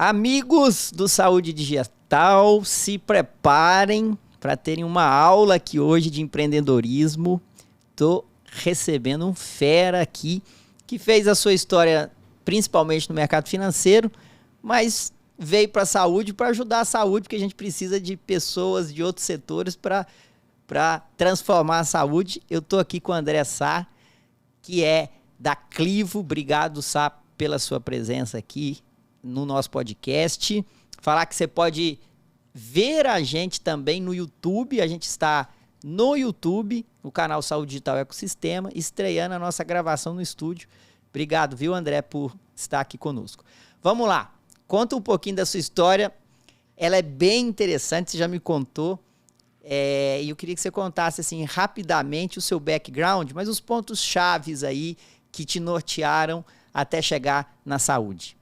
Amigos do Saúde Digital, se preparem para terem uma aula aqui hoje de empreendedorismo. Estou recebendo um fera aqui que fez a sua história principalmente no mercado financeiro, mas veio para a saúde para ajudar a saúde, porque a gente precisa de pessoas de outros setores para transformar a saúde. Eu estou aqui com o André Sá, que é da Clivo. Obrigado, Sá, pela sua presença aqui no nosso podcast. Falar que você pode ver a gente também no YouTube. A gente está no YouTube, no canal Saúde Digital Ecossistema, estreando a nossa gravação no estúdio. Obrigado, viu, André, por estar aqui conosco. Vamos lá, conta um pouquinho da sua história. Ela é bem interessante, você já me contou. E eu queria que você contasse assim, rapidamente o seu background, mas os pontos chaves aí que te nortearam até chegar na saúde.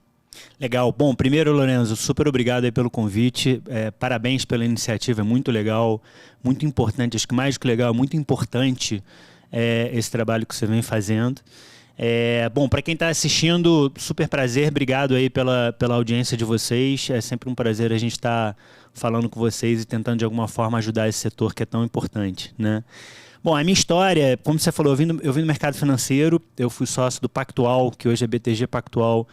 Legal. Bom, primeiro, Lorenzo, super obrigado aí pelo convite. Parabéns pela iniciativa, é muito legal, muito importante. Acho que mais do que legal, é muito importante esse trabalho que você vem fazendo. Bom, para quem está assistindo, super prazer, obrigado aí pela audiência de vocês. É sempre um prazer a gente estar falando com vocês e tentando de alguma forma ajudar esse setor que é tão importante, né? Bom, a minha história, como você falou, eu vim do mercado financeiro, eu fui sócio do Pactual, que hoje é BTG Pactual,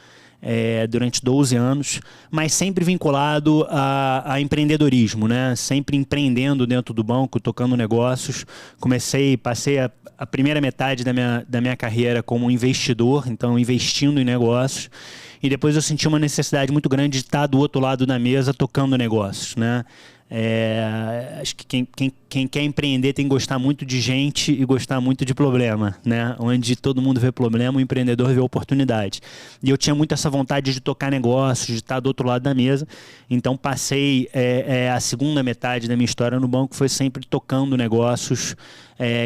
durante 12 anos, mas sempre vinculado a empreendedorismo, né? Sempre empreendendo dentro do banco, tocando negócios. Passei a primeira metade da minha carreira como investidor, então investindo em negócios. E depois eu senti uma necessidade muito grande de estar do outro lado da mesa tocando negócios, né? Acho que quem quer empreender tem que gostar muito de gente e gostar muito de problema, né? Onde todo mundo vê problema, o empreendedor vê oportunidade. E eu tinha muito essa vontade de tocar negócios, de estar do outro lado da mesa. Então passei a segunda metade da minha história no banco foi sempre tocando negócios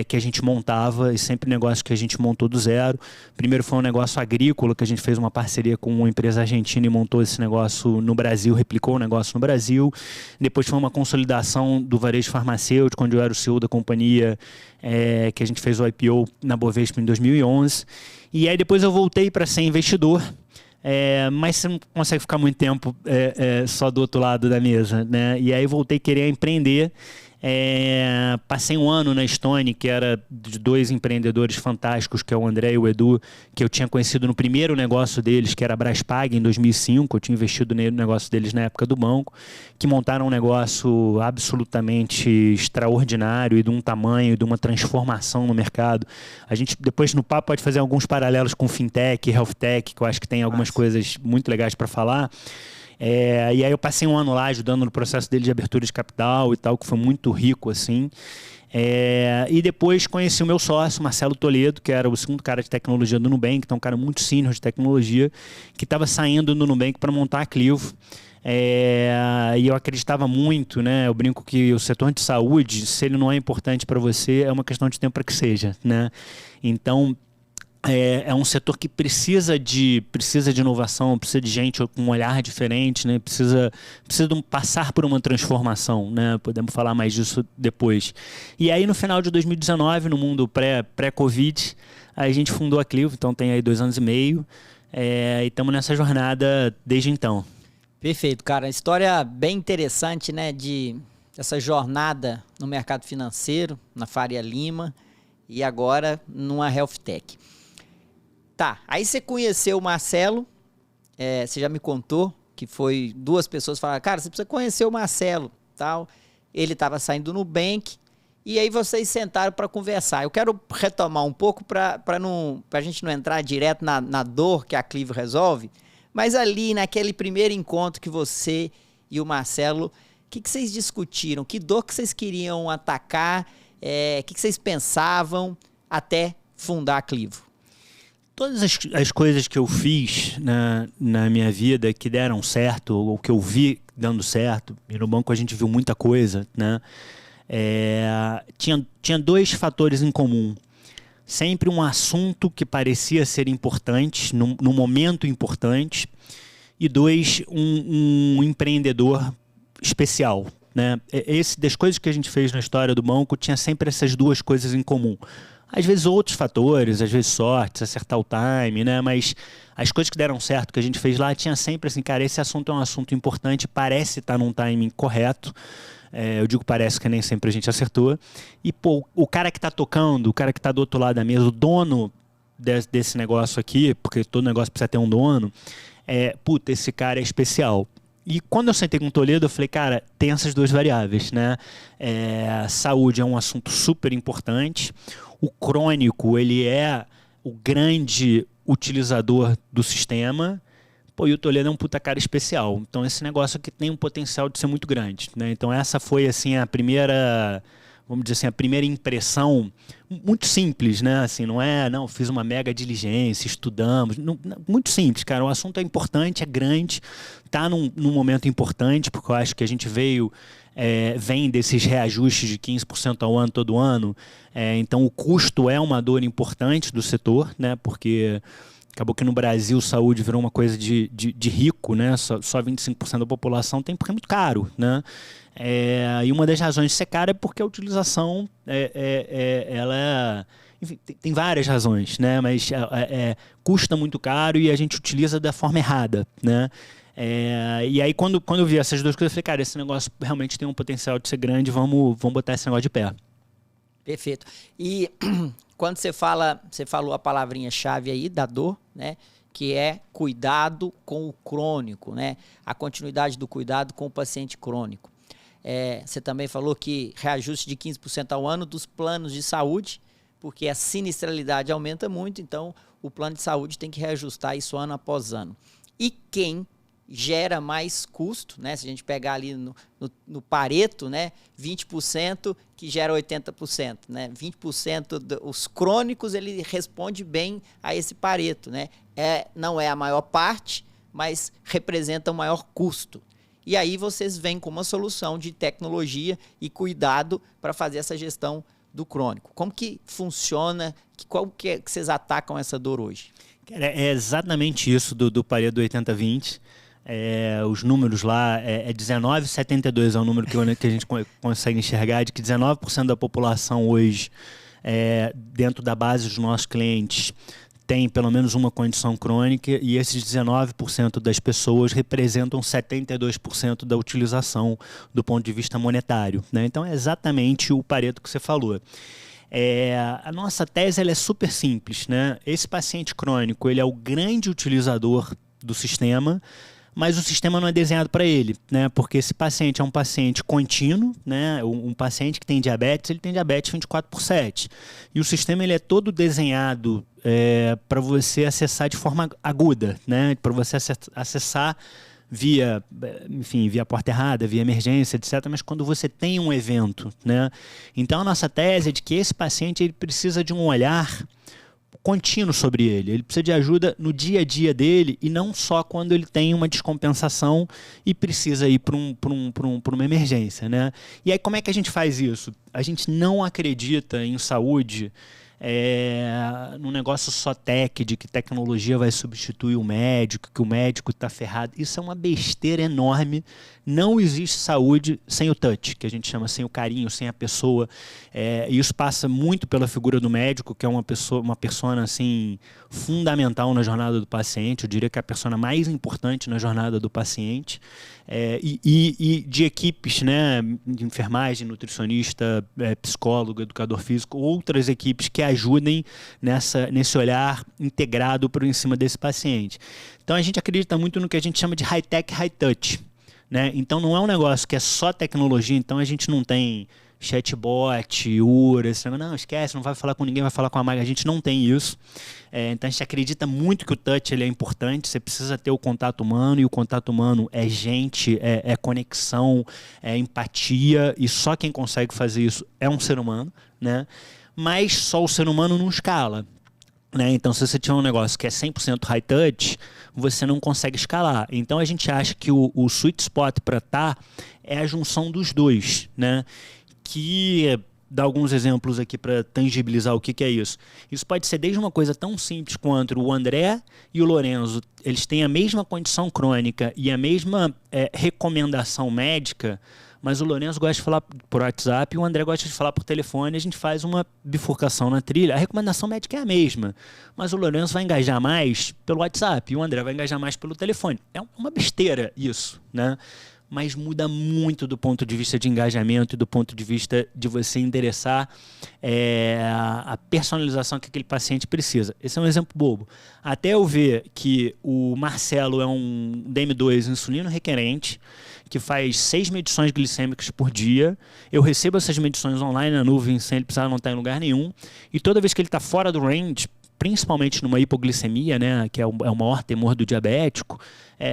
que a gente montava, e sempre negócios que a gente montou do zero. Primeiro foi um negócio agrícola, que a gente fez uma parceria com uma empresa argentina e montou esse negócio no Brasil, replicou o negócio no Brasil. Depois foi uma consolidação do varejo farmacêutico, onde eu era o CEO da companhia, que a gente fez o IPO na Bovespa em 2011. E aí depois eu voltei para ser investidor, mas você não consegue ficar muito tempo só do outro lado da mesa, né? E aí voltei a querer empreender. Passei um ano na Stone, que era de dois empreendedores fantásticos, que é o André e o Edu, que eu tinha conhecido no primeiro negócio deles, que era a Braspag, em 2005. Eu tinha investido no negócio deles na época do banco, que montaram um negócio absolutamente extraordinário e de um tamanho, de uma transformação no mercado. A gente depois no papo pode fazer alguns paralelos com fintech, health tech, que eu acho que tem algumas coisas muito legais para falar. E aí eu passei um ano lá ajudando no processo dele de abertura de capital e tal, que foi muito rico, assim. E depois conheci o meu sócio, Marcelo Toledo, que era o segundo cara de tecnologia do Nubank, então um cara muito sênior de tecnologia, que estava saindo do Nubank para montar a Clivo. E eu acreditava muito, né? Eu brinco que o setor de saúde, se ele não é importante para você, é uma questão de tempo para que seja, né? Então é um setor que precisa de inovação, precisa de gente com um olhar diferente, né? Precisa passar por uma transformação, né? Podemos falar mais disso depois. E aí no final de 2019, no mundo pré-Covid, a gente fundou a Clivo, então tem aí 2 anos e meio, e estamos nessa jornada desde então. Perfeito, cara. História bem interessante, né? Dessa jornada no mercado financeiro, na Faria Lima, e agora numa health tech. Tá, aí você conheceu o Marcelo, você já me contou que foi 2 pessoas falaram, cara, você precisa conhecer o Marcelo, tal. Ele estava saindo do Nubank, e aí vocês sentaram para conversar. Eu quero retomar um pouco para a gente não entrar direto na dor que a Clivo resolve, mas ali naquele primeiro encontro que você e o Marcelo, o que vocês discutiram? Que dor que vocês queriam atacar? O que vocês pensavam até fundar a Clivo? Todas as coisas que eu fiz na minha vida que deram certo, ou que eu vi dando certo, e no banco a gente viu muita coisa, né? Tinha 2 fatores em comum. Sempre um assunto que parecia ser importante, num momento importante, e 2, um empreendedor especial, né? Das coisas que a gente fez na história do banco, tinha sempre essas 2 coisas em comum. Às vezes outros fatores, às vezes sorte, acertar o time, né? Mas as coisas que deram certo, que a gente fez lá, tinha sempre assim, cara, esse assunto é um assunto importante, parece estar num timing correto. Eu digo parece que nem sempre a gente acertou. E, pô, o cara que está tocando, o cara que está do outro lado da mesa, o dono desse negócio aqui, porque todo negócio precisa ter um dono, puta, esse cara é especial. E quando eu sentei com o Toledo, eu falei, cara, tem essas duas variáveis, né? Saúde é um assunto super importante. O crônico, ele é o grande utilizador do sistema. Pô, e o Toledo é um puta cara especial. Então esse negócio aqui tem um potencial de ser muito grande, né? Então essa foi, assim, a primeira... vamos dizer assim, a primeira impressão muito simples, né? Assim, não, fiz uma mega diligência, estudamos. Muito simples, cara. O assunto é importante, é grande, está num momento importante, porque eu acho que a gente vem desses reajustes de 15% ao ano, todo ano. Então, o custo é uma dor importante do setor, né? Porque acabou que no Brasil saúde virou uma coisa de rico, né? Só 25% da população tem, porque é muito caro, né? E uma das razões de ser caro é porque a utilização, ela enfim, tem várias razões, né? Mas custa muito caro e a gente utiliza da forma errada, né? E aí quando eu vi essas duas coisas, eu falei, cara, esse negócio realmente tem um potencial de ser grande, vamos botar esse negócio de pé. Perfeito. E quando você falou a palavrinha-chave aí da dor, né? Que é cuidado com o crônico, né? A continuidade do cuidado com o paciente crônico. Você também falou que reajuste de 15% ao ano dos planos de saúde, porque a sinistralidade aumenta muito, então o plano de saúde tem que reajustar isso ano após ano. E quem gera mais custo, né? Se a gente pegar ali no Pareto, né? 20% que gera 80%, né? 20% dos crônicos, ele responde bem a esse Pareto, né? Não é a maior parte, mas representa o maior custo. E aí vocês vêm com uma solução de tecnologia e cuidado para fazer essa gestão do crônico. Como que funciona? Qual que é que vocês atacam essa dor hoje? É exatamente isso do Pareto 80-20. Os números lá, 19,72 é o número que a gente consegue enxergar, de que 19% da população hoje, dentro da base dos nossos clientes, tem pelo menos uma condição crônica, e esses 19% das pessoas representam 72% da utilização do ponto de vista monetário, né? Então é exatamente o Pareto que você falou. A nossa tese ela é super simples, né? Esse paciente crônico ele é o grande utilizador do sistema, mas o sistema não é desenhado para ele, né? Porque esse paciente é um paciente contínuo, né? Um paciente que tem diabetes, ele tem diabetes 24/7. E o sistema ele é todo desenhado para você acessar de forma aguda, né? Para você acessar via porta errada, via emergência, etc. Mas quando você tem um evento, né? Então a nossa tese é de que esse paciente ele precisa de um olhar contínuo sobre ele. Ele precisa de ajuda no dia a dia dele e não só quando ele tem uma descompensação e precisa ir para uma emergência, né? E aí como é que a gente faz isso? A gente não acredita em saúde num negócio só tech, de que tecnologia vai substituir o médico, que o médico está ferrado. Isso é uma besteira enorme. Não existe saúde sem o touch, que a gente chama sem o carinho, sem a pessoa. E isso passa muito pela figura do médico, que é uma persona assim, fundamental na jornada do paciente. Eu diria que é a persona mais importante na jornada do paciente. E de equipes, né, de enfermagem, nutricionista, psicólogo, educador físico, outras equipes que ajudem nesse olhar integrado por em cima desse paciente. Então a gente acredita muito no que a gente chama de high-tech, high-touch, né? Então não é um negócio que é só tecnologia, então a gente não tem chatbot, URA, não, esquece, não vai falar com ninguém, vai falar com a máquina. A gente não tem isso. Então a gente acredita muito que o touch ele é importante, você precisa ter o contato humano, e o contato humano é gente, é conexão, é empatia, e só quem consegue fazer isso é um ser humano, né? Mas só o ser humano não escala, né? Então se você tiver um negócio que é 100% high touch, você não consegue escalar. Então a gente acha que o sweet spot para é a junção dos dois, né? Que dar alguns exemplos aqui para tangibilizar o que é isso. Isso pode ser desde uma coisa tão simples quanto o André e o Lorenzo, eles têm a mesma condição crônica e a mesma recomendação médica, mas o Lourenço gosta de falar por WhatsApp e o André gosta de falar por telefone. A gente faz uma bifurcação na trilha. A recomendação médica é a mesma, mas o Lourenço vai engajar mais pelo WhatsApp e o André vai engajar mais pelo telefone. É uma besteira isso, né? Mas muda muito do ponto de vista de engajamento e do ponto de vista de você endereçar a personalização que aquele paciente precisa. Esse é um exemplo bobo. Até eu ver que o Marcelo é um DM2 insulino requerente, que faz 6 medições glicêmicas por dia, eu recebo essas medições online na nuvem sem ele precisar anotar em lugar nenhum, e toda vez que ele está fora do range, principalmente numa hipoglicemia, né, que é o maior temor do diabético,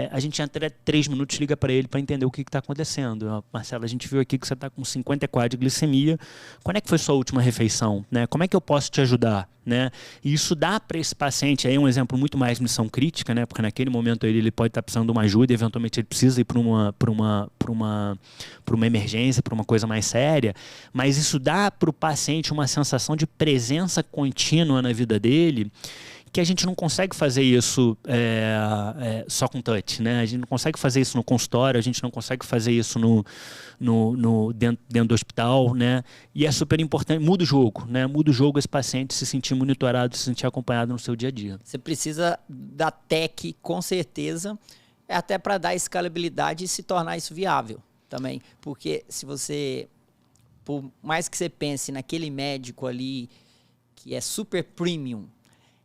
a gente entra 3 minutos, liga para ele para entender o que está acontecendo. Marcelo, a gente viu aqui que você está com 54 de glicemia. Quando é que foi sua última refeição? Né? Como é que eu posso te ajudar? Né? E isso dá para esse paciente, aí um exemplo muito mais missão crítica, né? Porque naquele momento ele pode estar precisando de uma ajuda e eventualmente ele precisa ir para uma emergência, para uma coisa mais séria, mas isso dá para o paciente uma sensação de presença contínua na vida dele, que a gente não consegue fazer isso só com touch, né? A gente não consegue fazer isso no consultório, a gente não consegue fazer isso dentro do hospital, né? E é super importante, muda o jogo, né? Muda o jogo esse paciente se sentir monitorado, se sentir acompanhado no seu dia a dia. Você precisa da tech, com certeza, até para dar escalabilidade e se tornar isso viável também. Porque se você, por mais que você pense naquele médico ali que é super premium,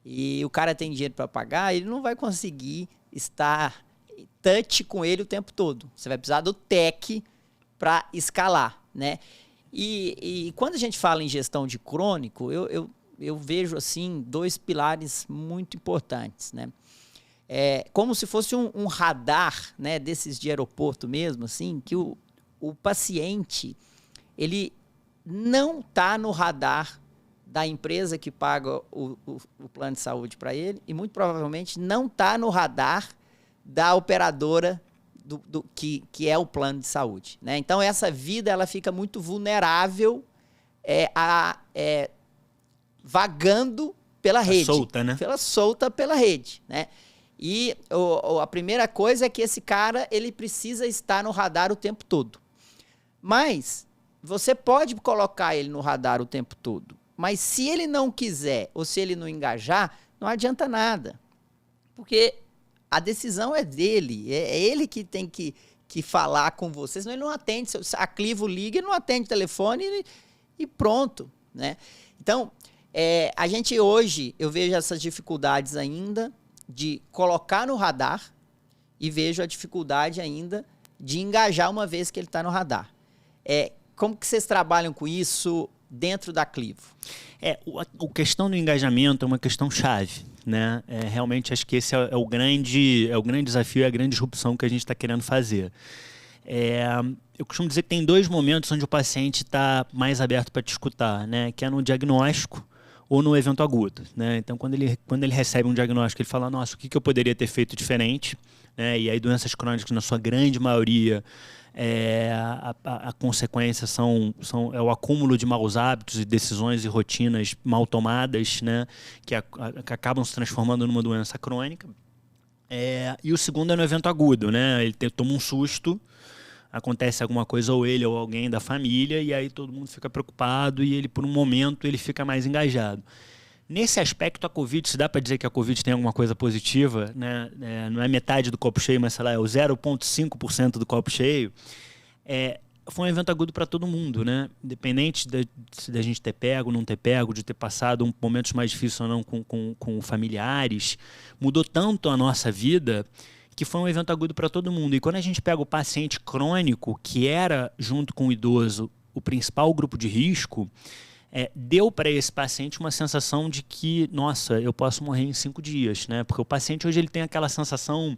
e o cara tem dinheiro para pagar, ele não vai conseguir estar touch com ele o tempo todo. Você vai precisar do tech para escalar, né? E quando a gente fala em gestão de crônico, eu vejo assim 2 pilares muito importantes, né? Como se fosse um radar, né, desses de aeroporto mesmo, assim, que o paciente ele não está no radar da empresa que paga o plano de saúde para ele e muito provavelmente não está no radar da operadora que é o plano de saúde, né? Então, essa vida ela fica muito vulnerável vagando pela rede. Solta, né? Solta pela rede, né? E a primeira coisa é que esse cara ele precisa estar no radar o tempo todo. Mas você pode colocar ele no radar o tempo todo. Mas se ele não quiser ou se ele não engajar, não adianta nada. Porque a decisão é dele. É ele que tem que falar com você. Senão ele não atende. A Clivo liga, ele não atende o telefone e pronto, né? Então, a gente hoje, eu vejo essas dificuldades ainda de colocar no radar e vejo a dificuldade ainda de engajar uma vez que ele está no radar. Como que vocês trabalham com isso dentro da Clivo? A questão do engajamento é uma questão chave, né? Realmente acho que esse é o grande desafio, é a grande disrupção que a gente está querendo fazer. Eu costumo dizer que tem 2 momentos onde o paciente está mais aberto para te escutar, né? Que é no diagnóstico ou no evento agudo, né? Então, quando ele recebe um diagnóstico, ele fala, nossa, o que eu poderia ter feito diferente? Né? E aí, doenças crônicas, na sua grande maioria, a consequência é o acúmulo de maus hábitos e decisões e rotinas mal tomadas, né? Que acabam se transformando numa doença crônica. E o segundo é no evento agudo, né? Ele toma um susto, acontece alguma coisa ou ele ou alguém da família e aí todo mundo fica preocupado e ele por um momento ele fica mais engajado. Nesse aspecto, a Covid, se dá para dizer que a Covid tem alguma coisa positiva, né? Não é metade do copo cheio, mas sei lá, é o 0,5% do copo cheio, foi um evento agudo para todo mundo, né? Independente da gente ter pego, não ter pego, de ter passado momentos mais difíceis ou não com familiares, mudou tanto a nossa vida que foi um evento agudo para todo mundo. E quando a gente pega o paciente crônico, que era, junto com o idoso, o principal grupo de risco, deu para esse paciente uma sensação de que, nossa, eu posso morrer em 5 dias, né? Porque o paciente hoje ele tem aquela sensação,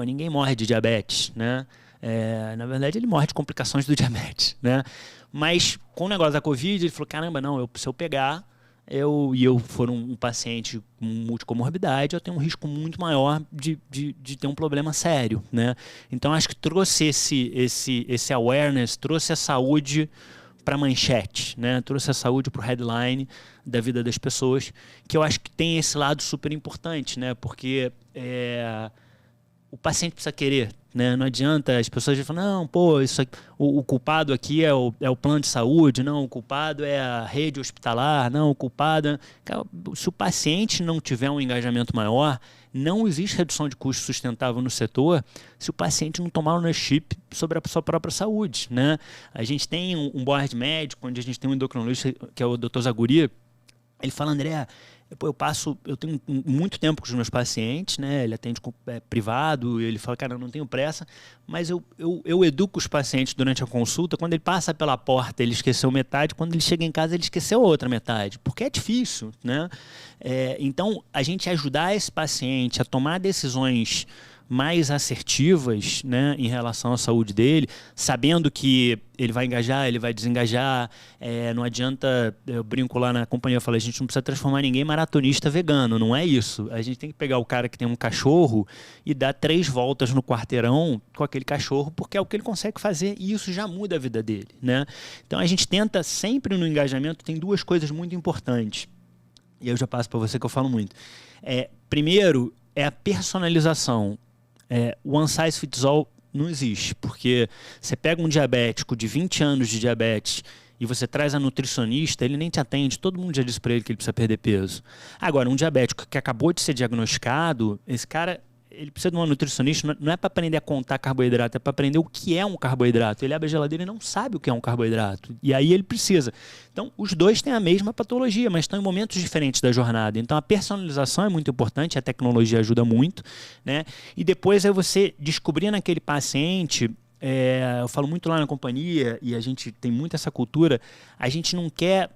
ninguém morre de diabetes, né? Na verdade, ele morre de complicações do diabetes, né? Mas com o negócio da Covid, ele falou, caramba, não, se eu pegar, eu for um paciente com multicomorbidade, eu tenho um risco muito maior de ter um problema sério, né? Então, acho que trouxe esse awareness, trouxe a saúde para a manchete, né? Trouxe a saúde para o headline da vida das pessoas, que eu acho que tem esse lado super importante, né? Porque o paciente precisa querer, né? Não adianta as pessoas falam, não, pô, isso aqui, o culpado aqui é o plano de saúde, não, o culpado é a rede hospitalar, não, o culpado... Cara, se o paciente não tiver um engajamento maior, não existe redução de custo sustentável no setor se o paciente não tomar ownership sobre a sua própria saúde, né? A gente tem um board médico, onde a gente tem um endocrinologista, que é o Dr. Zaguri. Ele fala, André, eu tenho muito tempo com os meus pacientes, né? Ele atende privado, ele fala, cara, eu não tenho pressa, mas eu educo os pacientes durante a consulta. Quando ele passa pela porta, ele esqueceu metade, quando ele chega em casa, ele esqueceu a outra metade, porque é difícil, né? Então, a gente ajudar esse paciente a tomar decisões mais assertivas, né, em relação à saúde dele, sabendo que ele vai engajar, ele vai desengajar, não adianta, eu brinco lá na companhia, eu falo, a gente não precisa transformar ninguém em maratonista vegano, não é isso. A gente tem que pegar o cara que tem um cachorro e dar 3 voltas no quarteirão com aquele cachorro, porque é o que ele consegue fazer e isso já muda a vida dele, né? Então a gente tenta sempre no engajamento, tem 2 coisas muito importantes, e eu já passo para você que eu falo muito. Primeiro, é a personalização. One size fits all não existe, porque você pega um diabético de 20 anos de diabetes e você traz a nutricionista, ele nem te atende, todo mundo já disse para ele que ele precisa perder peso. Agora, um diabético que acabou de ser diagnosticado, esse cara, ele precisa de uma nutricionista, não é para aprender a contar carboidrato, é para aprender o que é um carboidrato. Ele abre a geladeira e não sabe o que é um carboidrato, e aí ele precisa. Então, os 2 têm a mesma patologia, mas estão em momentos diferentes da jornada. Então, a personalização é muito importante, a tecnologia ajuda muito, né? E depois é você descobrir naquele paciente, eu falo muito lá na companhia, e a gente tem muito essa cultura, a gente não quer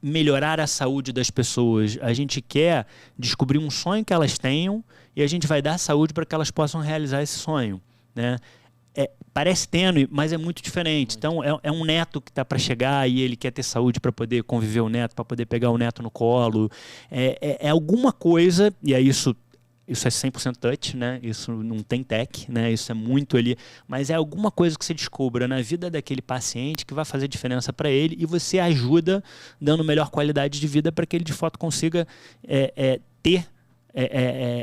melhorar a saúde das pessoas, a gente quer descobrir um sonho que elas tenham e a gente vai dar saúde para que elas possam realizar esse sonho, né? Parece tênue, mas é muito diferente. Então, é um neto que está para chegar e ele quer ter saúde para poder conviver o neto, para poder pegar o neto no colo. É alguma coisa, e é isso é 100% touch, né? Isso não tem tech, né? Isso é muito ali, mas é alguma coisa que você descubra na vida daquele paciente que vai fazer diferença para ele e você ajuda dando melhor qualidade de vida para que ele de fato consiga ter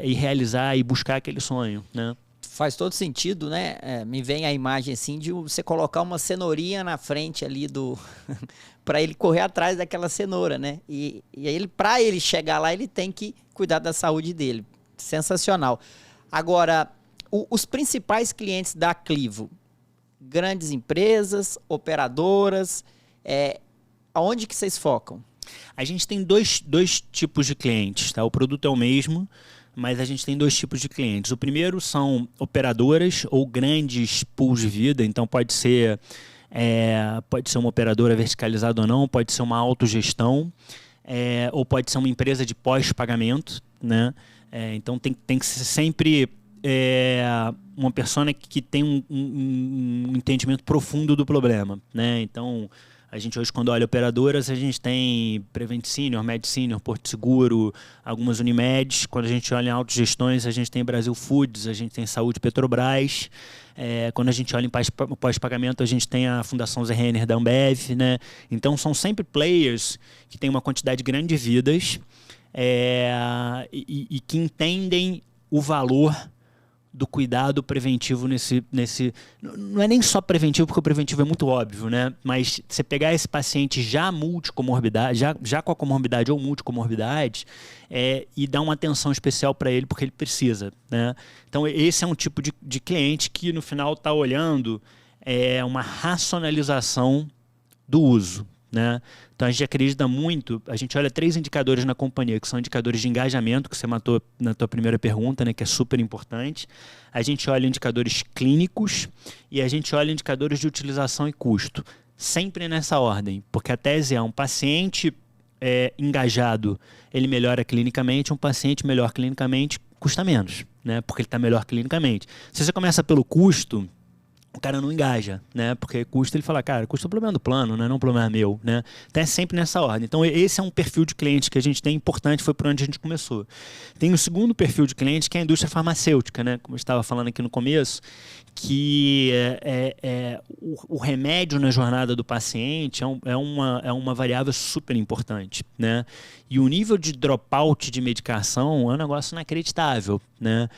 e realizar e buscar aquele sonho, né? Faz todo sentido, né? Me vem a imagem assim de você colocar uma cenourinha na frente ali para ele correr atrás daquela cenoura, né? E aí para ele chegar lá, ele tem que cuidar da saúde dele. Sensacional. Agora, os principais clientes da Clivo, grandes empresas, operadoras, aonde que vocês focam? A gente tem dois tipos de clientes, tá? O produto é o mesmo, mas a gente tem 2 tipos de clientes. O primeiro são operadoras ou grandes pools de vida, então pode ser uma operadora verticalizada ou não, pode ser uma autogestão, ou pode ser uma empresa de pós-pagamento, né? Então tem que ser sempre uma pessoa que tem um entendimento profundo do problema, né? Então, a gente hoje, quando olha operadoras, a gente tem Prevent Senior, Med Senior, Porto Seguro, algumas Unimeds. Quando a gente olha em autogestões, a gente tem Brasil Foods, a gente tem Saúde Petrobras. Quando a gente olha em pós-pagamento, a gente tem a Fundação Zé Renner da Ambev, né? Então, são sempre players que têm uma quantidade grande de vidas e que entendem o valor do cuidado preventivo nesse... Não é nem só preventivo, porque o preventivo é muito óbvio, né? Mas você pegar esse paciente já multicomorbidade, já com a comorbidade ou multicomorbidade, e dar uma atenção especial para ele, porque ele precisa, né? Então, esse é um tipo de cliente que, no final, está olhando uma racionalização do uso, né? Então a gente acredita muito, a gente olha 3 indicadores na companhia, que são indicadores de engajamento, que você matou na tua primeira pergunta, né, que é super importante. A gente olha indicadores clínicos e a gente olha indicadores de utilização e custo. Sempre nessa ordem, porque a tese é um paciente engajado, ele melhora clinicamente, um paciente melhor clinicamente custa menos, né, porque ele está melhor clinicamente. Se você começa pelo custo, o cara não engaja, né? Porque custo, ele fala, cara, custo é um problema do plano, né? Não é um problema meu, né? Então é sempre nessa ordem. Então esse é um perfil de cliente que a gente tem importante, foi por onde a gente começou. Tem o segundo perfil de cliente, que é a indústria farmacêutica, né? Como eu estava falando aqui no começo, que o remédio na jornada do paciente é uma variável super importante, né? E o nível de dropout de medicação é um negócio inacreditável, né?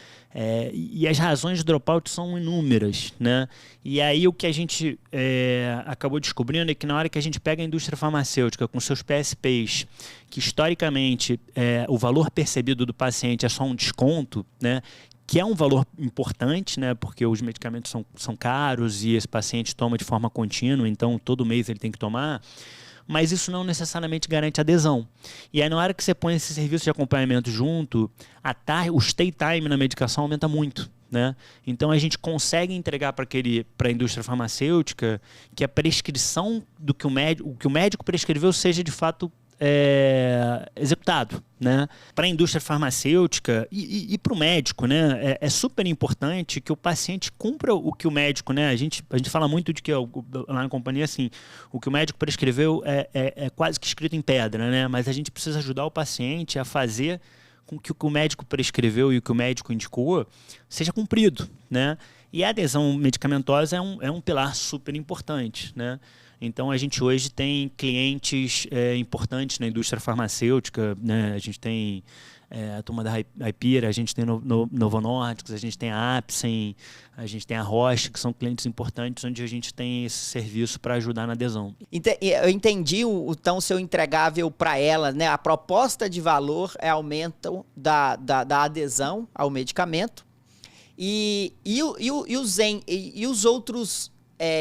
E as razões de dropout são inúmeras, né? E aí o que a gente acabou descobrindo é que na hora que a gente pega a indústria farmacêutica com seus PSPs, que historicamente o valor percebido do paciente é só um desconto, né? Que é um valor importante, né? Porque os medicamentos são caros e esse paciente toma de forma contínua, então todo mês ele tem que tomar, mas isso não necessariamente garante adesão. E aí na hora que você põe esse serviço de acompanhamento junto, o stay time na medicação aumenta muito, né? Então a gente consegue entregar para a indústria farmacêutica que a prescrição do que o médico prescreveu seja de fato executado, né? Para a indústria farmacêutica e para o médico, né? É super importante que o paciente cumpra o que o médico, né? A gente fala muito de que lá na companhia assim, o que o médico prescreveu é quase que escrito em pedra, né? Mas a gente precisa ajudar o paciente a fazer com que o que o médico prescreveu e o que o médico indicou seja cumprido, né? E a adesão medicamentosa é um pilar super importante, né? Então, a gente hoje tem clientes importantes na indústria farmacêutica, né? A gente tem a turma da Hypera, a gente tem Novo Nordisk, a gente tem a Apsen, a gente tem a Roche, que são clientes importantes onde a gente tem esse serviço para ajudar na adesão. Eu entendi então o seu entregável para ela, né? A proposta de valor é aumento da adesão ao medicamento e os outros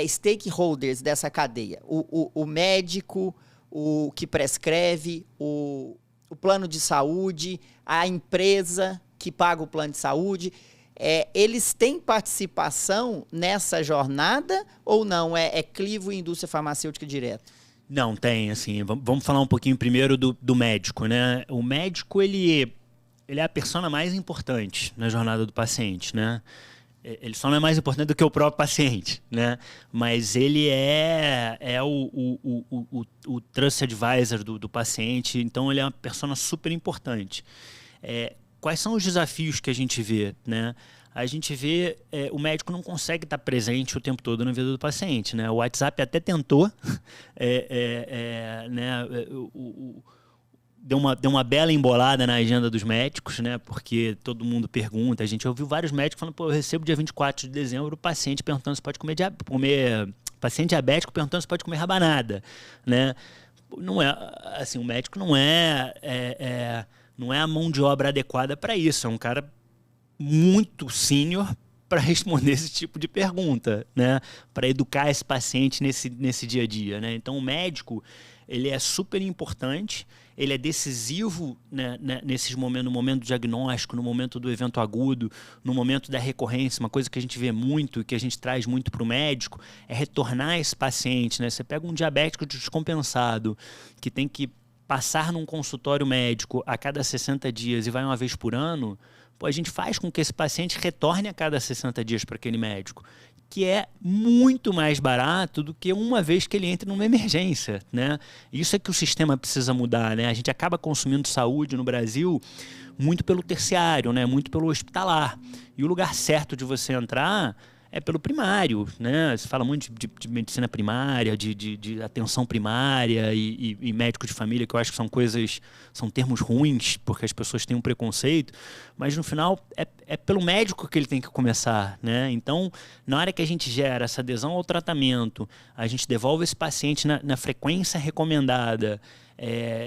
stakeholders dessa cadeia, o médico, o que prescreve, o plano de saúde, a empresa que paga o plano de saúde, eles têm participação nessa jornada ou não? É clivo e indústria farmacêutica direto? Não, tem, assim, vamos falar um pouquinho primeiro do médico, né? O médico, ele é a persona mais importante na jornada do paciente, né? Ele só não é mais importante do que o próprio paciente, né? Mas ele é o trust advisor do paciente, então ele é uma persona super importante. Quais são os desafios que a gente vê, né? A gente vê o médico não consegue estar presente o tempo todo na vida do paciente, né? O WhatsApp até tentou, né? Deu uma bela embolada na agenda dos médicos, né? Porque todo mundo pergunta. A gente ouviu vários médicos falando, eu recebo dia 24 de dezembro o paciente perguntando se pode comer paciente diabético perguntando se pode comer rabanada, né? Não é assim, o médico não é a mão de obra adequada para isso. É um cara muito sênior para responder esse tipo de pergunta, né? Para educar esse paciente nesse dia a dia, né? Então o médico, ele é super importante, ele é decisivo, né, no momento do diagnóstico, no momento do evento agudo, no momento da recorrência. Uma coisa que a gente vê muito e que a gente traz muito para o médico é retornar esse paciente, né? Você pega um diabético descompensado que tem que passar num consultório médico a cada 60 dias e vai uma vez por ano, a gente faz com que esse paciente retorne a cada 60 dias para aquele médico, que é muito mais barato do que uma vez que ele entra numa emergência, né? Isso é que o sistema precisa mudar, né? A gente acaba consumindo saúde no Brasil muito pelo terciário, né? Muito pelo hospitalar. E o lugar certo de você entrar é pelo primário, né? Se fala muito de medicina primária, de atenção primária e médico de família, que eu acho que são termos ruins, porque as pessoas têm um preconceito, mas no final é pelo médico que ele tem que começar, né? Então, na hora que a gente gera essa adesão ao tratamento, a gente devolve esse paciente na frequência recomendada,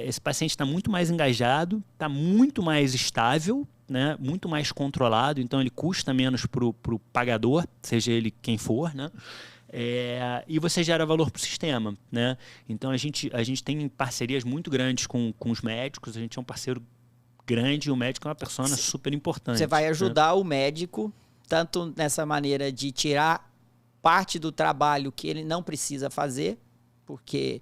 esse paciente está muito mais engajado, está muito mais estável, né, muito mais controlado, então ele custa menos para o pagador, seja ele quem for, né? E você gera valor para o sistema, né? Então a gente tem parcerias muito grandes com os médicos, a gente é um parceiro grande e o médico é uma persona super importante. Você vai ajudar, né? o médico, tanto nessa maneira de tirar parte do trabalho que ele não precisa fazer, porque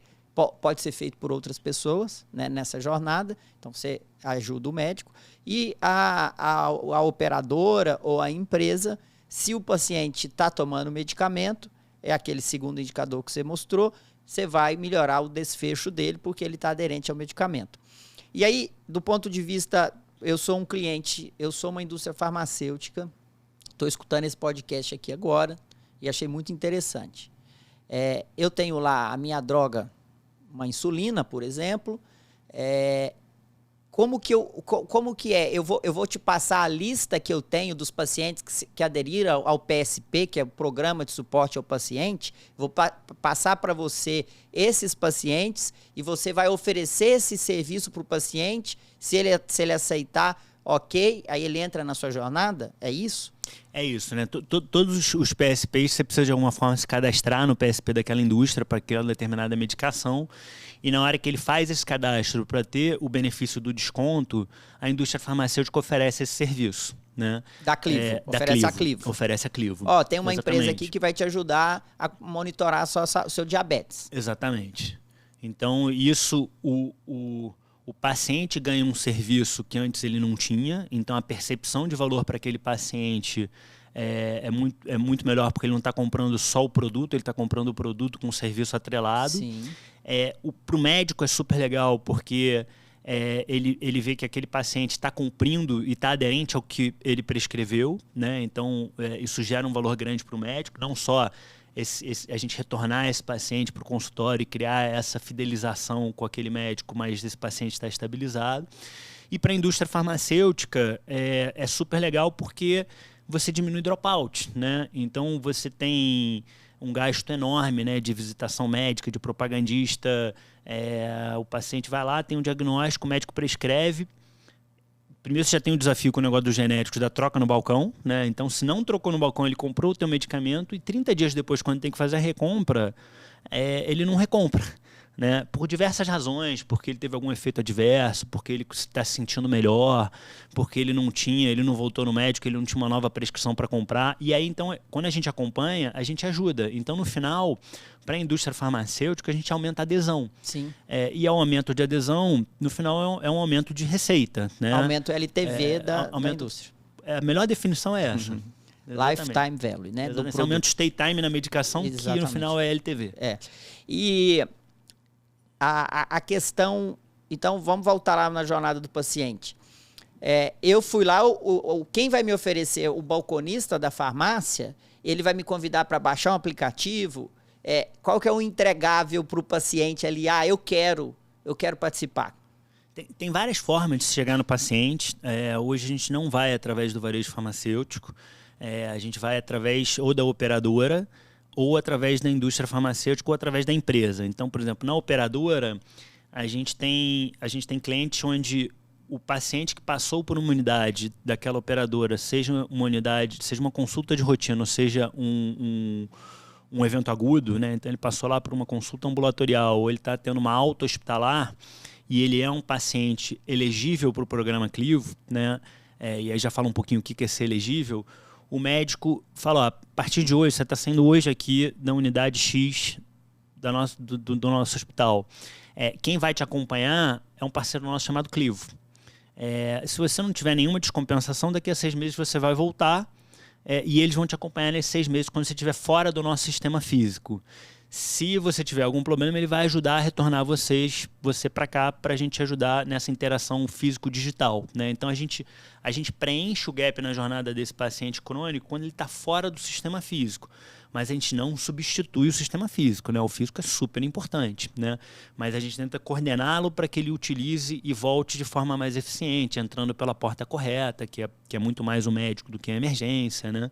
pode ser feito por outras pessoas, né, nessa jornada, então você ajuda o médico, e a operadora ou a empresa, se o paciente está tomando medicamento, é aquele segundo indicador que você mostrou, você vai melhorar o desfecho dele porque ele está aderente ao medicamento. E aí, do ponto de vista, eu sou um cliente, eu sou uma indústria farmacêutica estou escutando esse podcast aqui agora e achei muito interessante. Eu tenho lá a minha droga, uma insulina, por exemplo. Como que é? Eu vou te passar a lista que eu tenho dos pacientes que aderiram ao PSP, que é o Programa de Suporte ao Paciente. Vou passar para você esses pacientes e você vai oferecer esse serviço para o paciente. Se ele aceitar, ok, aí ele entra na sua jornada? É isso? É isso, né? Todos os PSPs, você precisa de alguma forma se cadastrar no PSP daquela indústria para aquela determinada medicação. E na hora que ele faz esse cadastro para ter o benefício do desconto, a indústria farmacêutica oferece esse serviço. Né? Da Clivo, oferece a Clivo. Oferece a Clivo. Tem uma empresa aqui que vai te ajudar a monitorar o seu diabetes. Exatamente. Então, isso, o paciente ganha um serviço que antes ele não tinha, então a percepção de valor para aquele paciente é muito melhor, porque ele não está comprando só o produto, ele está comprando o produto com um serviço atrelado. Sim. Para o médico é super legal, porque ele vê que aquele paciente está cumprindo e está aderente ao que ele prescreveu, né? Então isso gera um valor grande para o médico, não só a gente retornar esse paciente para o consultório e criar essa fidelização com aquele médico, mas esse paciente está estabilizado. E para a indústria farmacêutica é super legal porque você diminui dropout, né? Então você tem um gasto enorme, né, de visitação médica, de propagandista. O paciente vai lá, tem um diagnóstico, o médico prescreve. Primeiro você já tem o desafio com o negócio dos genéricos da troca no balcão, né? Então, se não trocou no balcão, ele comprou o teu medicamento e 30 dias depois, quando tem que fazer a recompra, ele não recompra, né? Por diversas razões, porque ele teve algum efeito adverso, porque ele está se sentindo melhor, porque ele não voltou no médico, ele não tinha uma nova prescrição para comprar. E aí, então, quando a gente acompanha, a gente ajuda. Então, no final, para a indústria farmacêutica, a gente aumenta a adesão. Sim. E ao aumento de adesão, no final, é um aumento de receita, né? Aumento LTV da indústria. A melhor definição é essa. Uhum. Lifetime value, né? Esse aumento de stay time na medicação, exatamente, que no final é LTV. E a questão... Então, vamos voltar lá na jornada do paciente. Eu fui lá, quem vai me oferecer, o balconista da farmácia, ele vai me convidar para baixar um aplicativo. Qual que é o entregável para o paciente ali? Eu quero participar. Tem várias formas de chegar no paciente. Hoje a gente não vai através do varejo farmacêutico. A gente vai através ou da operadora, ou através da indústria farmacêutica, ou através da empresa. Então, por exemplo, na operadora, a gente tem clientes onde o paciente que passou por uma unidade daquela operadora, seja uma unidade, seja uma consulta de rotina, ou seja um evento agudo, né? Então ele passou lá por uma consulta ambulatorial, ou ele está tendo uma alta hospitalar, e ele é um paciente elegível para o programa Clivo, né? E aí já fala um pouquinho o que é ser elegível. O médico fala, a partir de hoje, você está saindo hoje aqui da unidade X do nosso hospital. Quem vai te acompanhar é um parceiro nosso chamado Clivo. Se você não tiver nenhuma descompensação, daqui a 6 meses você vai voltar e eles vão te acompanhar nesses 6 meses quando você estiver fora do nosso sistema físico. Se você tiver algum problema, ele vai ajudar a retornar você para cá, para a gente ajudar nessa interação físico-digital, né? Então a gente preenche o gap na jornada desse paciente crônico quando ele está fora do sistema físico. Mas a gente não substitui o sistema físico, né? O físico é super importante, né? Mas a gente tenta coordená-lo para que ele utilize e volte de forma mais eficiente, entrando pela porta correta, que é muito mais o médico do que a emergência, né?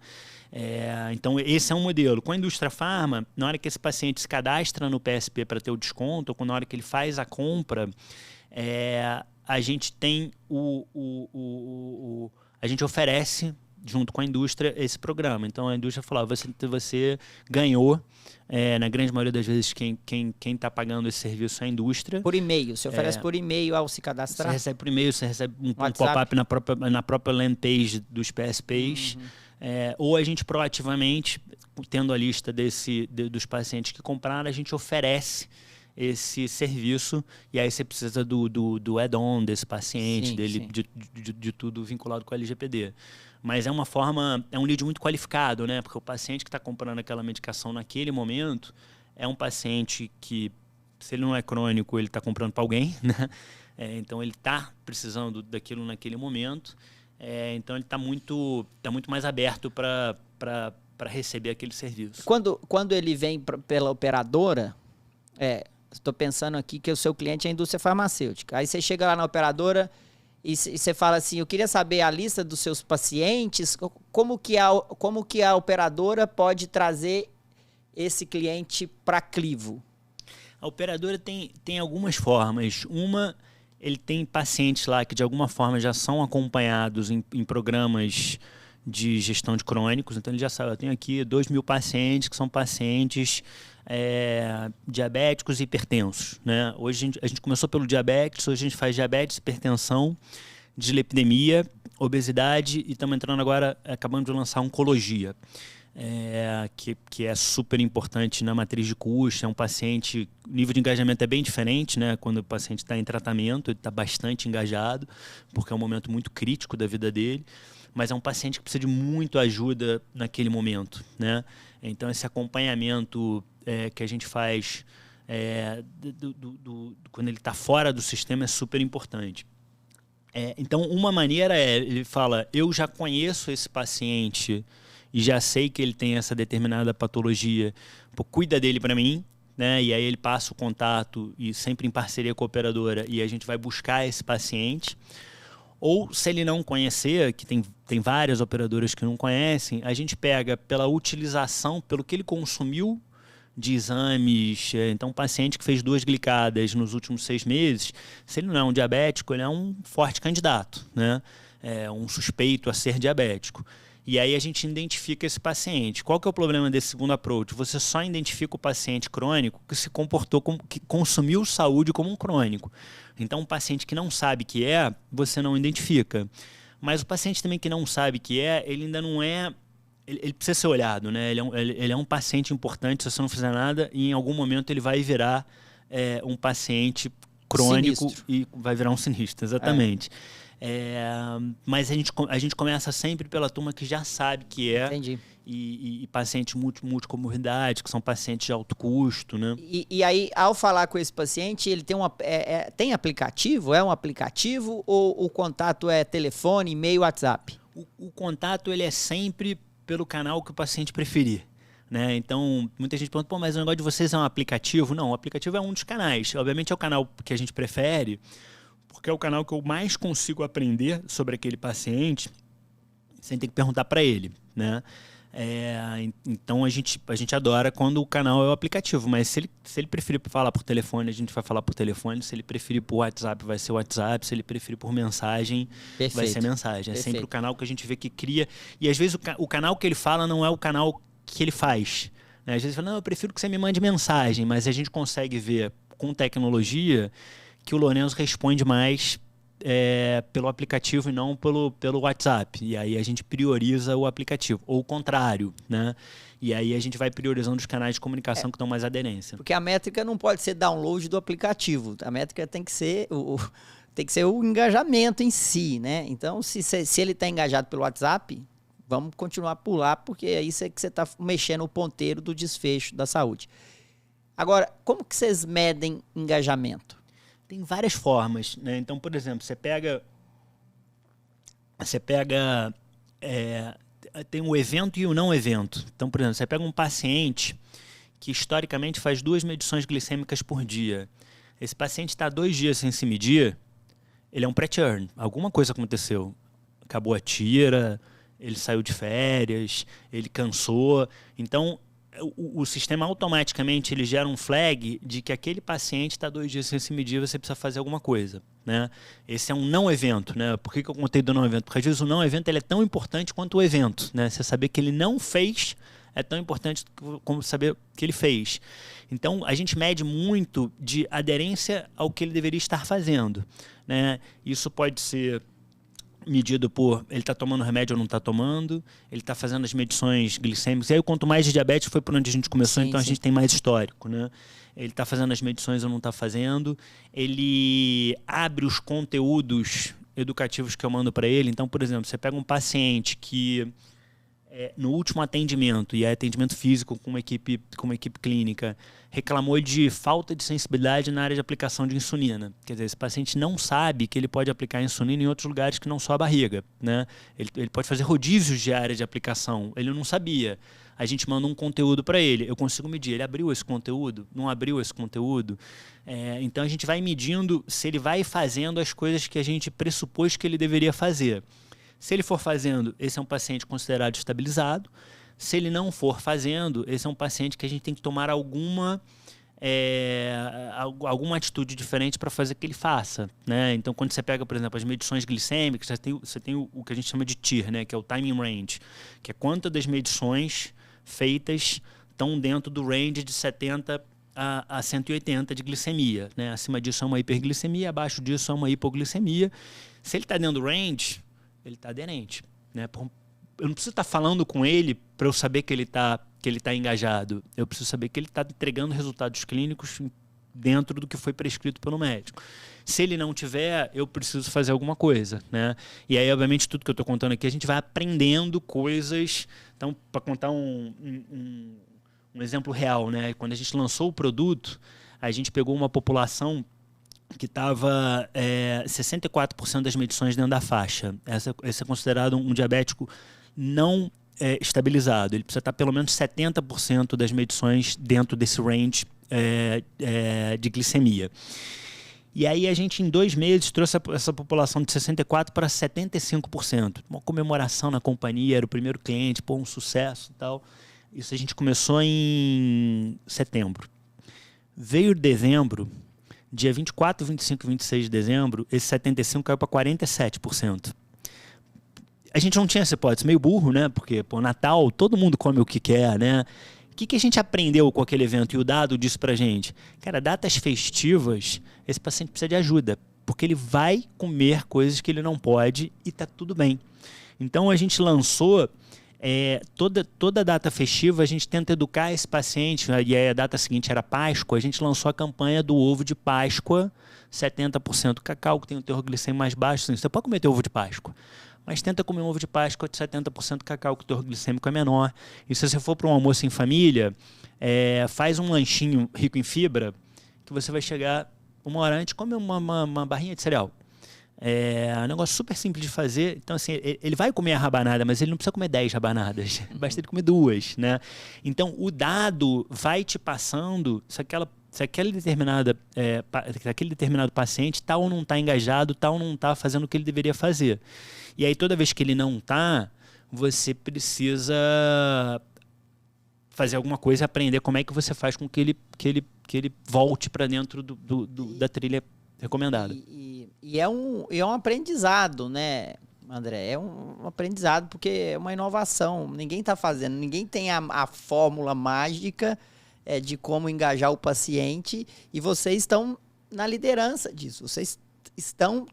Então esse é um modelo. Com a indústria farma, na hora que esse paciente se cadastra no PSP para ter o desconto, ou na hora que ele faz a compra, a gente tem a gente oferece junto com a indústria esse programa. Então a indústria falou, você ganhou, na grande maioria das vezes quem está pagando esse serviço é a indústria. Por e-mail, você oferece por e-mail ao se cadastrar? Você recebe por e-mail, você recebe um pop-up na própria landing page dos PSPs. Ou a gente proativamente, tendo a lista dos pacientes que compraram, a gente oferece esse serviço, e aí você precisa do add-on desse paciente, sim. De tudo vinculado com a LGPD. Mas é um lead muito qualificado, né? Porque o paciente que está comprando aquela medicação naquele momento é um paciente que, se ele não é crônico, ele está comprando para alguém, né? Então ele está precisando daquilo naquele momento. Então ele está muito mais aberto para receber aquele serviço. Quando ele vem pela operadora, estou pensando aqui que o seu cliente é a indústria farmacêutica. Aí você chega lá na operadora e você fala assim, eu queria saber a lista dos seus pacientes, como que a operadora pode trazer esse cliente para Clivo? A operadora tem algumas formas. Uma, ele tem pacientes lá que de alguma forma já são acompanhados em programas de gestão de crônicos, então ele já sabe, eu tenho aqui 2.000 pacientes que são pacientes diabéticos e hipertensos, né? Hoje a gente começou pelo diabetes, hoje a gente faz diabetes, hipertensão, dislipidemia, obesidade e estamos entrando agora, acabamos de lançar oncologia. Que é super importante na matriz de custo. É um paciente, o nível de engajamento é bem diferente, né? Quando o paciente está em tratamento, ele está bastante engajado, porque é um momento muito crítico da vida dele, mas é um paciente que precisa de muita ajuda naquele momento, né? Então esse acompanhamento que a gente faz quando ele está fora do sistema é super importante. Então uma maneira ele fala, eu já conheço esse paciente e já sei que ele tem essa determinada patologia, cuida dele para mim, né? E aí ele passa o contato, e sempre em parceria com a operadora, e a gente vai buscar esse paciente. Ou, se ele não conhecer, que tem várias operadoras que não conhecem, a gente pega pela utilização, pelo que ele consumiu de exames. Então, um paciente que fez 2 glicadas nos últimos 6 meses, se ele não é um diabético, ele é um forte candidato, né? Um suspeito a ser diabético. E aí a gente identifica esse paciente. Qual que é o problema desse segundo approach? Você só identifica o paciente crônico que se comportou que consumiu saúde como um crônico. Então, um paciente que não sabe que você não identifica. Mas o paciente também que não sabe que ele ainda não é... Ele precisa ser olhado, né? Ele é um paciente importante, se você não fizer nada, e em algum momento ele vai virar um paciente crônico sinistro. E vai virar um sinistro, exatamente. Mas a gente começa sempre pela turma que já sabe que Entendi. E pacientes multicomorbidade, que são pacientes de alto custo, né? E aí, ao falar com esse paciente, ele tem tem aplicativo? É um aplicativo ou o contato é telefone, e-mail, WhatsApp? O contato ele é sempre pelo canal que o paciente preferir, né? Então, muita gente pergunta, mas o negócio de vocês é um aplicativo? Não, o aplicativo é um dos canais. Obviamente é o canal que a gente prefere, porque é o canal que eu mais consigo aprender sobre aquele paciente sem ter que perguntar para ele, né? Então a gente adora quando o canal é o aplicativo, mas se ele preferir falar por telefone, a gente vai falar por telefone. Se ele preferir por WhatsApp, vai ser WhatsApp. Se ele preferir por mensagem, Perfeito. Vai ser mensagem. Perfeito. Sempre o canal que a gente vê que cria. E às vezes o canal que ele fala não é o canal que ele faz, né? Às vezes ele fala, não, eu prefiro que você me mande mensagem, mas a gente consegue ver com tecnologia que o Lorenzo responde mais pelo aplicativo e não pelo WhatsApp. E aí a gente prioriza o aplicativo. Ou o contrário, né? E aí a gente vai priorizando os canais de comunicação que dão mais aderência. Porque a métrica não pode ser download do aplicativo. A métrica tem que ser o engajamento em si, né? Então, se ele está engajado pelo WhatsApp, vamos continuar por lá, porque é isso que você está mexendo o ponteiro do desfecho da saúde. Agora, como que vocês medem engajamento? Tem várias formas, né? Então, por exemplo, você pega tem o evento e o não evento. Então, por exemplo, você pega um paciente que historicamente faz 2 medições glicêmicas por dia. Esse paciente está 2 dias sem se medir, ele é um pré-churn. Alguma coisa aconteceu. Acabou a tira, ele saiu de férias, ele cansou. Então, o sistema automaticamente ele gera um flag de que aquele paciente está 2 dias sem se medir, você precisa fazer alguma coisa, né? Esse é um não evento, né? Por que eu contei do não evento? Porque às vezes o não evento ele é tão importante quanto o evento, né? Você saber que ele não fez é tão importante como saber que ele fez. Então a gente mede muito de aderência ao que ele deveria estar fazendo, né? Isso pode ser medido por ele está tomando remédio ou não está tomando, ele está fazendo as medições glicêmicas. E aí, quanto mais de diabetes foi por onde a gente começou, então a gente tem mais histórico, né? Ele está fazendo as medições ou não está fazendo. Ele abre os conteúdos educativos que eu mando para ele. Então, por exemplo, você pega um paciente que no último atendimento, e é atendimento físico com uma equipe clínica, reclamou de falta de sensibilidade na área de aplicação de insulina. Quer dizer, esse paciente não sabe que ele pode aplicar insulina em outros lugares que não só a barriga, né? Ele pode fazer rodízios de área de aplicação. Ele não sabia. A gente manda um conteúdo para ele. Eu consigo medir. Ele abriu esse conteúdo? Não abriu esse conteúdo? Então a gente vai medindo se ele vai fazendo as coisas que a gente pressupôs que ele deveria fazer. Se ele for fazendo, esse é um paciente considerado estabilizado. Se ele não for fazendo, esse é um paciente que a gente tem que tomar alguma atitude diferente para fazer que ele faça, né? Então, quando você pega, por exemplo, as medições glicêmicas, você tem o que a gente chama de TIR, né? Que é o Time in Range, que é quantas das medições feitas estão dentro do range de 70 a 180 de glicemia, né? Acima disso é uma hiperglicemia, abaixo disso é uma hipoglicemia. Se ele está dentro do range, ele está aderente, né? Eu não preciso estar falando com ele para eu saber que ele está engajado. Eu preciso saber que ele está entregando resultados clínicos dentro do que foi prescrito pelo médico. Se ele não tiver, eu preciso fazer alguma coisa, né? E aí, obviamente, tudo que eu estou contando aqui, a gente vai aprendendo coisas. Então, para contar um exemplo real, né? Quando a gente lançou o produto, a gente pegou uma população que estava 64% das medições dentro da faixa. Esse é considerado um diabético não estabilizado. Ele precisa estar pelo menos 70% das medições dentro desse range de glicemia. E aí a gente, em 2 meses, trouxe essa população de 64% para 75%. Uma comemoração na companhia, era o primeiro cliente, um sucesso e tal. Isso a gente começou em setembro. Veio dezembro, dia 24, 25 e 26 de dezembro, esse 75% caiu para 47%. A gente não tinha essa hipótese, meio burro, né? Porque, Natal, todo mundo come o que quer, né? O que a gente aprendeu com aquele evento? E o dado disse pra gente, cara, datas festivas, esse paciente precisa de ajuda, porque ele vai comer coisas que ele não pode e tá tudo bem. Então a gente lançou, toda data festiva, a gente tenta educar esse paciente, e aí a data seguinte era Páscoa, a gente lançou a campanha do ovo de Páscoa, 70% cacau, que tem um teor glicêmico mais baixo. Assim, você pode comer teu ovo de Páscoa, mas tenta comer um ovo de Páscoa de 70% cacau, que o teor glicêmico é menor. E se você for para um almoço em família, faz um lanchinho rico em fibra, que você vai chegar 1 hora antes, come uma barrinha de cereal. É um negócio super simples de fazer. Então, assim, ele vai comer a rabanada, mas ele não precisa comer 10 rabanadas. Basta ele comer 2, né? Então, o dado vai te passando se aquele determinado paciente está ou não está engajado, está ou não está fazendo o que ele deveria fazer. E aí, toda vez que ele não está, você precisa fazer alguma coisa, aprender como é que você faz com que ele volte para dentro da trilha recomendada. E é um aprendizado, né, André? É um aprendizado porque é uma inovação. Ninguém está fazendo, ninguém tem a fórmula mágica de como engajar o paciente, e vocês estão na liderança disso. Vocês estão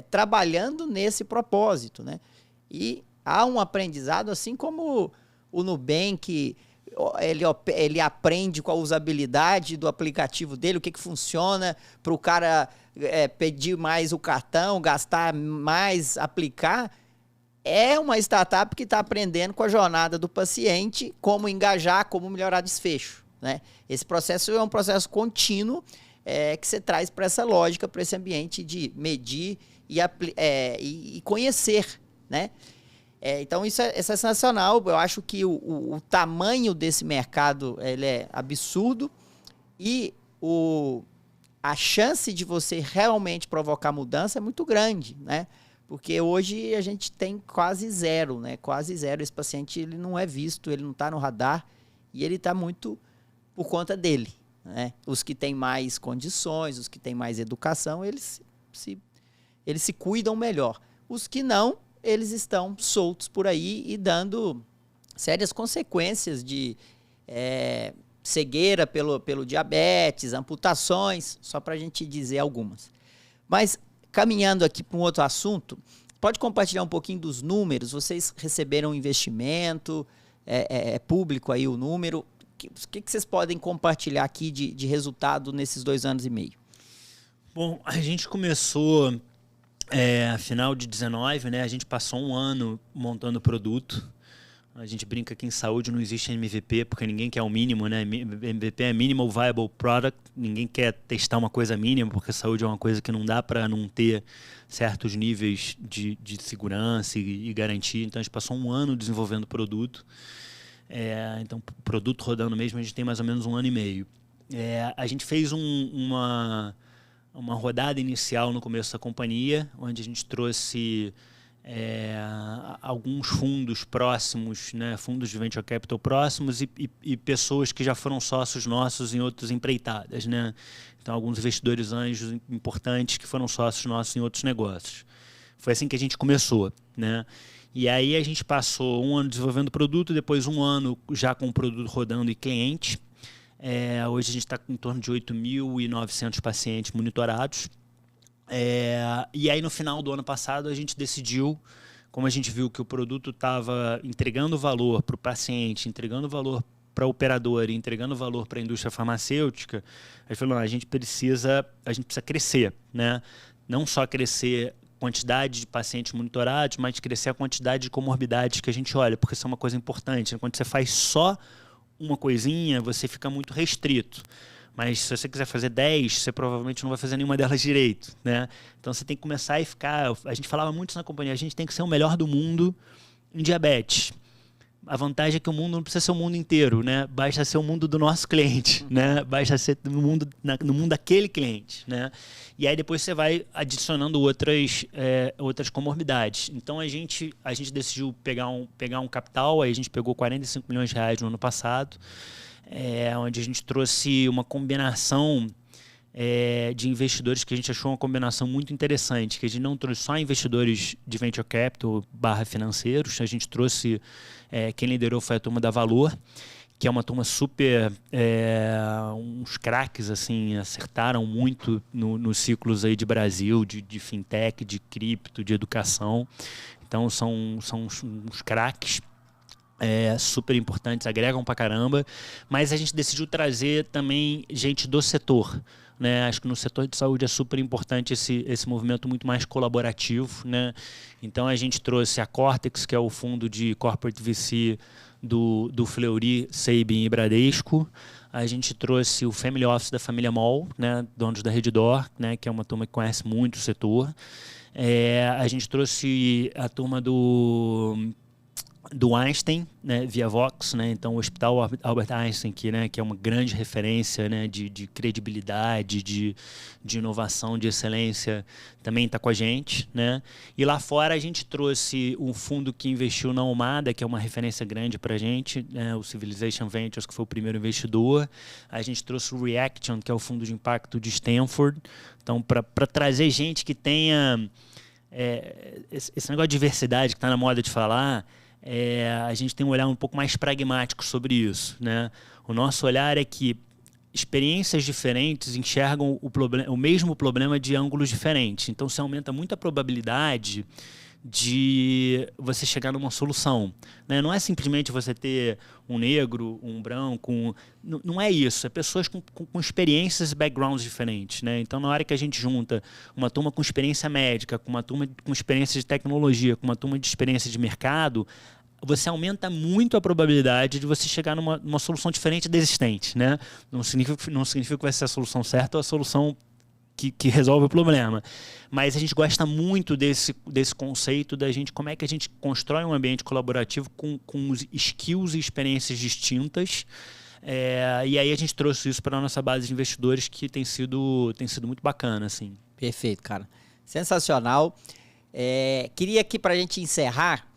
trabalhando nesse propósito, né? E há um aprendizado, assim como o Nubank, ele aprende com a usabilidade do aplicativo dele, o que funciona para o cara pedir mais o cartão, gastar mais, aplicar. É uma startup que está aprendendo com a jornada do paciente, como engajar, como melhorar desfecho, né? Esse processo é um processo contínuo, que você traz para essa lógica, para esse ambiente de medir e conhecer, né? Então isso é sensacional. Eu acho que o tamanho desse mercado ele é absurdo, e a chance de você realmente provocar mudança é muito grande, né? Porque hoje a gente tem quase zero, né? Quase zero. Esse paciente ele não é visto, ele não está no radar, e ele está muito por conta dele, né? Os que têm mais condições, os que têm mais educação, eles se cuidam melhor. Os que não, eles estão soltos por aí e dando sérias consequências de cegueira pelo diabetes, amputações, só para a gente dizer algumas. Mas, caminhando aqui para um outro assunto, pode compartilhar um pouquinho dos números? Vocês receberam investimento, é público aí o número. O que vocês podem compartilhar aqui de resultado nesses 2 anos e meio? Bom, a gente começou final de 19, né? A gente passou 1 ano montando o produto. A gente brinca que em saúde não existe MVP, porque ninguém quer o mínimo, né? MVP é Minimal Viable Product. Ninguém quer testar uma coisa mínima, porque saúde é uma coisa que não dá para não ter certos níveis de segurança e garantia. Então, a gente passou 1 ano desenvolvendo o produto. Então, o produto rodando mesmo, a gente tem mais ou menos 1 ano e meio. A gente fez uma rodada inicial no começo da companhia, onde a gente trouxe alguns fundos próximos, né, fundos de venture capital próximos e pessoas que já foram sócios nossos em outras empreitadas, né? Então, alguns investidores anjos importantes que foram sócios nossos em outros negócios. Foi assim que a gente começou, né? E aí a gente passou 1 ano desenvolvendo o produto, depois 1 ano já com o produto rodando e cliente. Hoje a gente está com em torno de 8.900 pacientes monitorados. E aí no final do ano passado a gente decidiu, como a gente viu que o produto estava entregando valor para o paciente, entregando valor para a operadora e entregando valor para a indústria farmacêutica, a gente falou, a gente precisa crescer, né? Não só crescer quantidade de pacientes monitorados, mas crescer a quantidade de comorbidades que a gente olha, porque isso é uma coisa importante, né? Quando você faz só uma coisinha, você fica muito restrito. Mas se você quiser fazer 10, você provavelmente não vai fazer nenhuma delas direito, né? Então você tem que começar a ficar... A gente falava muito isso na companhia, a gente tem que ser o melhor do mundo em diabetes. A vantagem é que o mundo não precisa ser o mundo inteiro, né? Basta ser o mundo do nosso cliente, né? Basta ser no mundo daquele cliente, né? E aí depois você vai adicionando outras comorbidades. Então a gente decidiu pegar um capital, aí a gente pegou 45 milhões de reais no ano passado, onde a gente trouxe uma combinação de investidores que a gente achou uma combinação muito interessante, que a gente não trouxe só investidores de venture capital / financeiros, a gente trouxe, quem liderou foi a turma da Valor, que é uma turma super, uns craques, assim, acertaram muito nos ciclos aí de Brasil, de fintech, de cripto, de educação. Então são uns craques. Super importantes, agregam pra caramba, mas a gente decidiu trazer também gente do setor, né? Acho que no setor de saúde é super importante esse movimento muito mais colaborativo, né? Então a gente trouxe a Cortex, que é o fundo de corporate VC do Fleury, Sabin e Bradesco. A gente trouxe o Family Office da família Moll, né? Donos da Redditor, né? Que é uma turma que conhece muito o setor. A gente trouxe a turma do Einstein, né, via Vox, né, então o Hospital Albert Einstein, que é uma grande referência, né, de credibilidade, de inovação, de excelência, também está com a gente, né? E lá fora a gente trouxe um fundo que investiu na Omada, que é uma referência grande para a gente, né, o Civilization Ventures, que foi o primeiro investidor. A gente trouxe o Reaction, que é o fundo de impacto de Stanford. Então, para trazer gente que tenha esse negócio de diversidade que está na moda de falar, a gente tem um olhar um pouco mais pragmático sobre isso, né? O nosso olhar é que experiências diferentes enxergam o mesmo problema de ângulos diferentes. Então, você aumenta muito a probabilidade de você chegar numa solução, né? Não é simplesmente você ter um negro, um branco, não é isso. É pessoas com experiências e backgrounds diferentes, né? Então, na hora que a gente junta uma turma com experiência médica, com uma turma com experiência de tecnologia, com uma turma de experiência de mercado, você aumenta muito a probabilidade de você chegar numa solução diferente da existente, né? Não significa que vai ser a solução certa ou a solução que resolve o problema. Mas a gente gosta muito desse conceito da gente, como é que a gente constrói um ambiente colaborativo com skills e experiências distintas. E aí a gente trouxe isso para a nossa base de investidores, que tem sido muito bacana, assim. Perfeito, cara. Sensacional. Queria aqui, para a gente encerrar,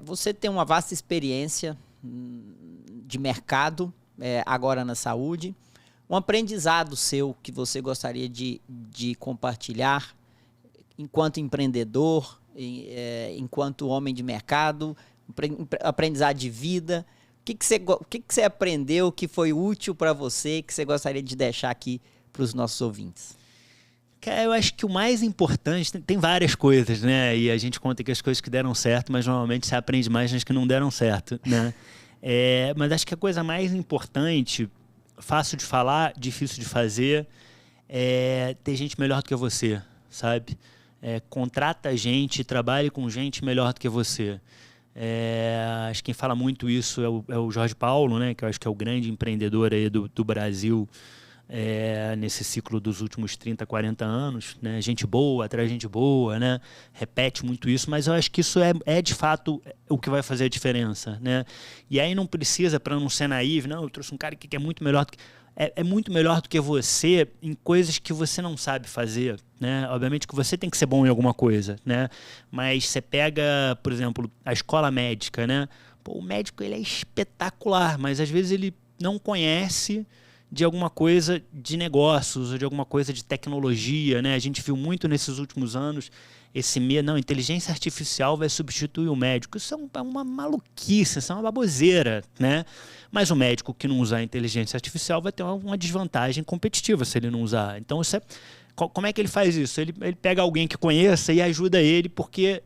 você tem uma vasta experiência de mercado, agora na saúde. Um aprendizado seu que você gostaria de compartilhar enquanto empreendedor, enquanto homem de mercado, aprendizado de vida. O que você aprendeu que foi útil para você, que você gostaria de deixar aqui para os nossos ouvintes? Cara, eu acho que o mais importante, tem várias coisas, né? E a gente conta aqui as coisas que deram certo, mas normalmente você aprende mais nas que não deram certo, né? Mas acho que a coisa mais importante, fácil de falar, difícil de fazer, é ter gente melhor do que você, sabe? Contrata gente, trabalhe com gente melhor do que você. Acho que quem fala muito isso é o Jorge Paulo, né? Que eu acho que é o grande empreendedor aí do Brasil nesse ciclo dos últimos 30, 40 anos. Né? Gente boa, atrai gente boa, né? Repete muito isso, mas eu acho que isso é de fato o que vai fazer a diferença. Né? E aí não precisa, para não ser naivo, não, eu trouxe um cara que é muito melhor do que... É muito melhor do que você em coisas que você não sabe fazer, né? Obviamente que você tem que ser bom em alguma coisa, né? Mas você pega, por exemplo, a escola médica, né? Pô, o médico ele é espetacular, mas às vezes ele não conhece de alguma coisa de negócios ou de alguma coisa de tecnologia, né? A gente viu muito nesses últimos anos esse medo, não, inteligência artificial vai substituir o médico. Isso é uma maluquice, isso é uma baboseira, né? Mas o médico que não usar a inteligência artificial vai ter uma desvantagem competitiva se ele não usar. Então, como é que ele faz isso? Ele pega alguém que conheça e ajuda ele porque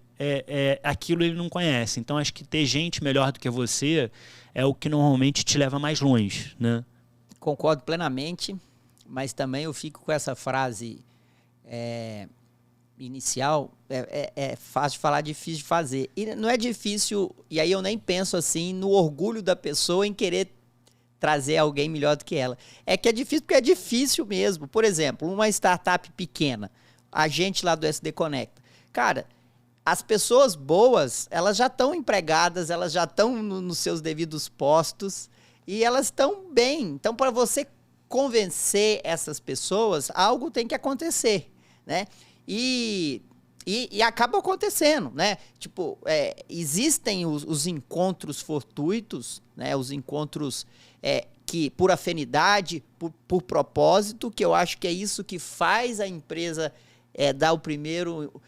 aquilo ele não conhece. Então, acho que ter gente melhor do que você é o que normalmente te leva mais longe, né? Concordo plenamente, mas também eu fico com essa frase inicial, é fácil de falar, difícil de fazer. E não é difícil, e aí eu nem penso assim no orgulho da pessoa em querer trazer alguém melhor do que ela. É que é difícil porque é difícil mesmo. Por exemplo, uma startup pequena, a gente lá do SD Conecta. Cara, as pessoas boas, elas já estão empregadas, elas já estão nos seus devidos postos e elas estão bem. Então, para você convencer essas pessoas, algo tem que acontecer, né? E acaba acontecendo, né? Tipo, existem os encontros fortuitos, né? Os encontros que por afinidade, por propósito, que eu acho que é isso que faz a empresa dar o primeiro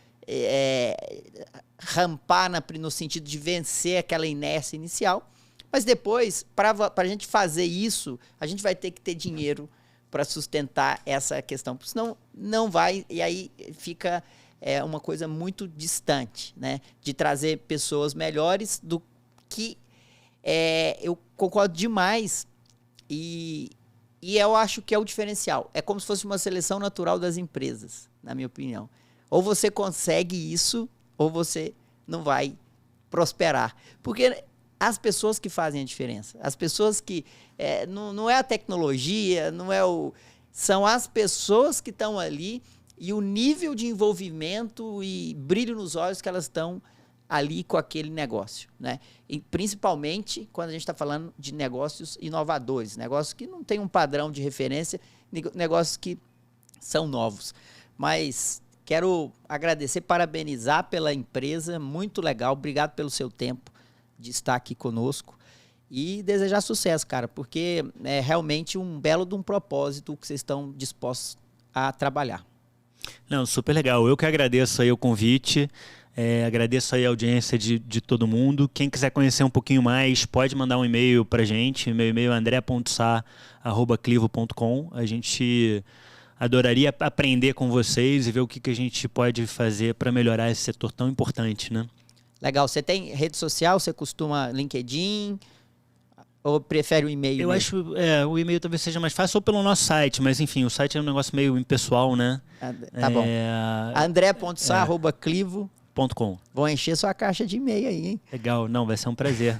rampar no sentido de vencer aquela inércia inicial. Mas depois, para a gente fazer isso, a gente vai ter que ter dinheiro para sustentar essa questão, porque senão não vai, e aí fica uma coisa muito distante, né? De trazer pessoas melhores do que eu concordo demais e eu acho que é o diferencial. É como se fosse uma seleção natural das empresas, na minha opinião. Ou você consegue isso, ou você não vai prosperar. Porque as pessoas que fazem a diferença, as pessoas que... não é a tecnologia, são as pessoas que estão ali e o nível de envolvimento e brilho nos olhos que elas estão ali com aquele negócio, né? E principalmente quando a gente está falando de negócios inovadores, negócios que não têm um padrão de referência, negócios que são novos. Mas quero agradecer, parabenizar pela empresa, muito legal, obrigado pelo seu tempo de estar aqui conosco e desejar sucesso, cara, porque é realmente um belo de um propósito que vocês estão dispostos a trabalhar. Não, super legal. Eu que agradeço aí o convite, agradeço aí a audiência de todo mundo. Quem quiser conhecer um pouquinho mais, pode mandar um e-mail pra gente. Meu e-mail é andré.sá@clivo.com. A gente adoraria aprender com vocês e ver o que a gente pode fazer para melhorar esse setor tão importante, né? Legal. Você tem rede social? Você costuma LinkedIn? Ou prefere o e-mail? Eu acho o e-mail talvez seja mais fácil, ou pelo nosso site, mas enfim, o site é um negócio meio impessoal, né? Tá bom. andré.sá@clivo.com. Vou encher sua caixa de e-mail aí, hein? Legal, não, vai ser um prazer.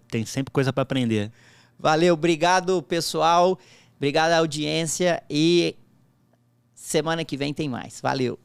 Tem sempre coisa para aprender. Valeu, obrigado, pessoal. Obrigado à audiência e semana que vem tem mais. Valeu.